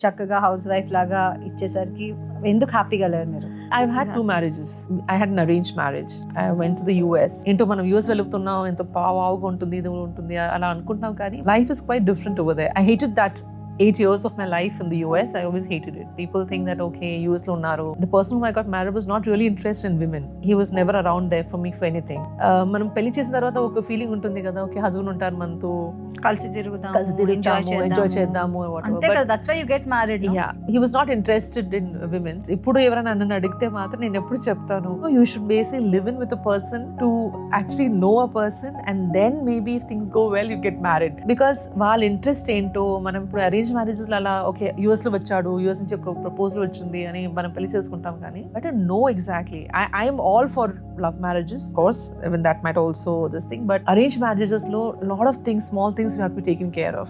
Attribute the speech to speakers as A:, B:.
A: చక్కగా house wife లాగా ఇచ్చేసరికి ఎందుకు హ్యాపీగా లేరు మీరు?
B: I've had 2 marriages. I had an arranged marriage. I went to the US. ఏంటో మనం US వెళ్తున్నాం, ఎంతో పావుగా ఉంటుంది, ఇది ఉంటుంది అలా అనుకుంటున్నాం, కానీ life is quite different over there. I hated that 8 years of my life in the US. I always hated it. People think that, okay, US lo unnaru. The person whom I got married was not really interested in women. He was never around there for me for anything. మనం పెళ్లి చేసిన తర్వాత ఒక feeling ఉంటుంది కదా, okay husband ఉంటారు మనతో,
A: కలిసి తిరుగుదాము,
B: ఎంజాయ్ చేద్దాము,
A: అంతే కదా. That's why you get married.
B: Yeah, he was not interested in women. ఇప్పుడు ఎవరైనా నన్ను అడిగితే మాత్రం నేను ఎప్పుడు చెప్తాను, you should basically live in with a person to actually know a person, and then maybe if things go well you get married, because వాళ్ళ interest ఏంటో మనం ఇప్పుడు అరేంజ్ మ్యారేజెస్ అలా ఓకే యూఎస్ లో వచ్చాడు, యూఎస్ నుంచి ఒక ప్రపోజల్ వచ్చింది అని మనం పెళ్లి చేసుకుంటాం, కానీ but know exactly I'm all for love marriages course, even that might also this thing, but arranged marriages లో lot of things, small things we have to be taken care of.